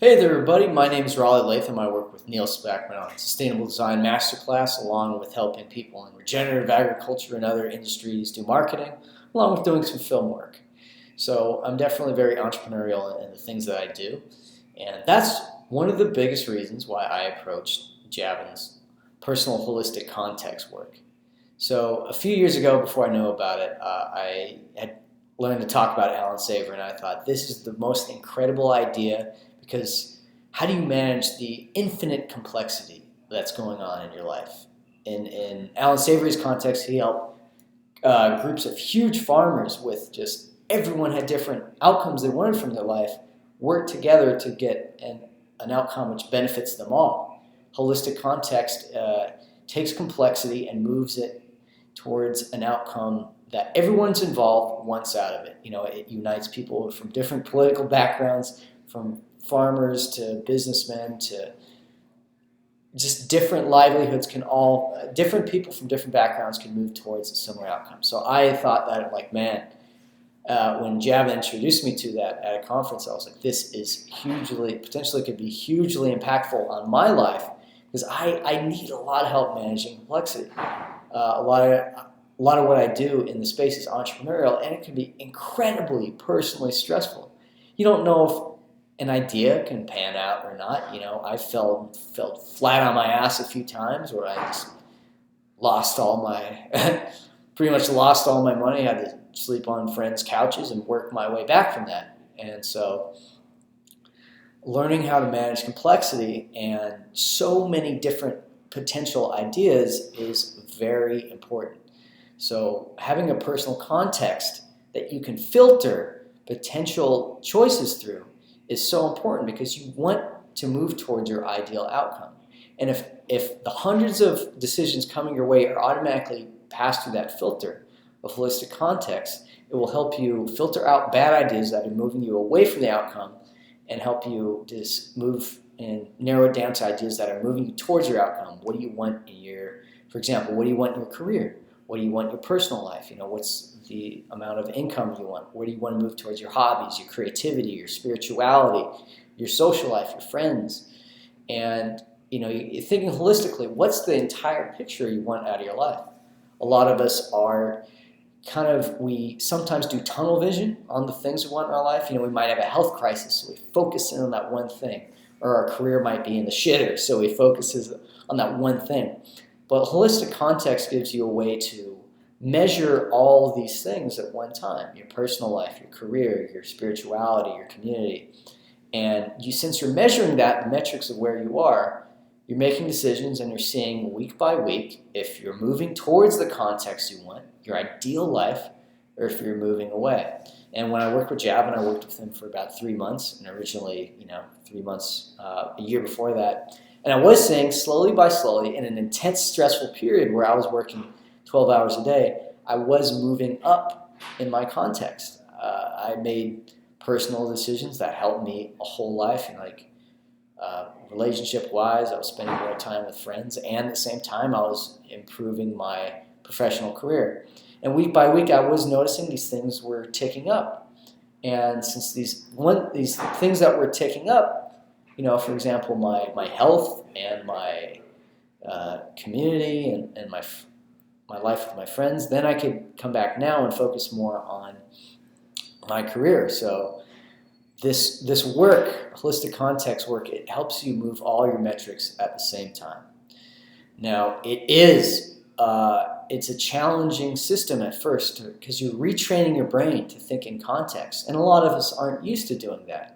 Hey there everybody, my name is Raleigh Latham. I work with Neil Spackman on Sustainable Design Masterclass, along with helping people in regenerative agriculture and other industries do marketing, along with doing some film work. So I'm definitely very entrepreneurial in the things that I do, and that's one of the biggest reasons why I approached Javan's personal holistic context work. So a few years ago, before I knew about it, I had learned to talk about Alan Saver, and I thought this is the most incredible idea. Because how do you manage the infinite complexity that's going on in your life? In Alan Savory's context, he helped groups of huge farmers with just everyone had different outcomes they wanted from their life, work together to get an outcome which benefits them all. Holistic context takes complexity and moves it towards an outcome that everyone's involved wants out of it. You know, it unites people from different political backgrounds, from farmers to businessmen to just different livelihoods different people from different backgrounds can move towards a similar outcome. So I thought that, when Javan introduced me to that at a conference, I was like, this is potentially could be hugely impactful on my life, because I need a lot of help managing complexity. A lot of what I do in the space is entrepreneurial, and it can be incredibly personally stressful. You don't know if an idea can pan out or not. You know, I felt flat on my ass a few times where I just pretty much lost all my money. I had to sleep on friends' couches and work my way back from that. And so learning how to manage complexity and so many different potential ideas is very important. So having a personal context that you can filter potential choices through is so important, because you want to move towards your ideal outcome. And if the hundreds of decisions coming your way are automatically passed through that filter of holistic context, it will help you filter out bad ideas that are moving you away from the outcome, and help you just move and narrow it down to ideas that are moving you towards your outcome. What do you want for example, what do you want in your career? What do you want in your personal life? You know, what's the amount of income you want? Where do you want to move towards your hobbies, your creativity, your spirituality, your social life, your friends? And, you know, you're thinking holistically, what's the entire picture you want out of your life? A lot of us are we sometimes do tunnel vision on the things we want in our life. You know, we might have a health crisis, so we focus in on that one thing. Or our career might be in the shitter, so we focus on that one thing. But holistic context gives you a way to measure all of these things at one time: your personal life, your career, your spirituality, your community. And since you're measuring that, the metrics of where you are, you're making decisions, and you're seeing week by week if you're moving towards the context you want, your ideal life, or if you're moving away. And when I worked with Javan, I worked with him for about 3 months, and originally, 3 months, a year before that. And I was saying slowly by slowly, in an intense, stressful period where I was working 12 hours a day, I was moving up in my context. I made personal decisions that helped me a whole life, and relationship-wise, I was spending more time with friends, and at the same time, I was improving my professional career. And week by week, I was noticing these things were ticking up. And since these things that were ticking up, for example, my health and my community and my life with my friends, then I could come back now and focus more on my career. So this work, holistic context work, it helps you move all your metrics at the same time. Now, it's a challenging system at first, because you're retraining your brain to think in context, and a lot of us aren't used to doing that.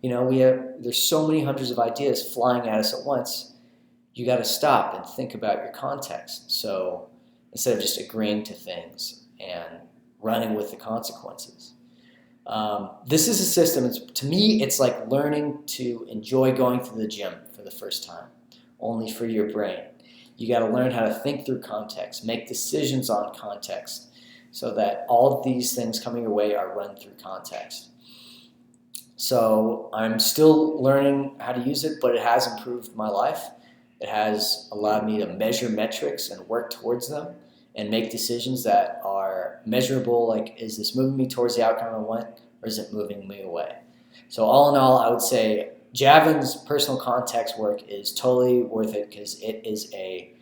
There's so many hundreds of ideas flying at us at once. You got to stop and think about your context. So instead of just agreeing to things and running with the consequences, this is a system. To me, it's like learning to enjoy going to the gym for the first time, only for your brain. You got to learn how to think through context, make decisions on context, so that all of these things coming your way are run through context. So I'm still learning how to use it, but it has improved my life. It has allowed me to measure metrics and work towards them and make decisions that are measurable, like, is this moving me towards the outcome I want, or is it moving me away? So all in all, I would say Javan's personal context work is totally worth it because it is a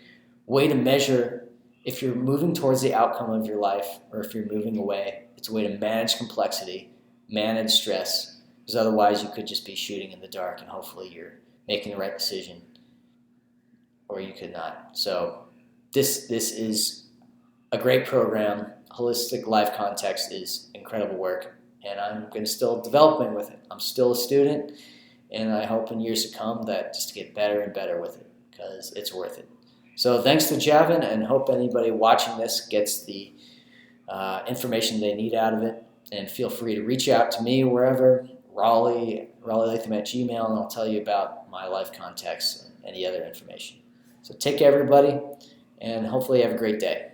way to measure if you're moving towards the outcome of your life or if you're moving away. It's a way to manage complexity, manage stress, because otherwise you could just be shooting in the dark and hopefully you're making the right decision, or you could not. So this is a great program. Holistic Life Context is incredible work, and I'm going to still developing with it. I'm still a student, and I hope in years to come that just to get better and better with it because it's worth it. So thanks to Javan, and hope anybody watching this gets the information they need out of it. And feel free to reach out to me wherever, Raleigh Latham at Gmail, and I'll tell you about my life context and any other information. So take care, everybody, and hopefully you have a great day.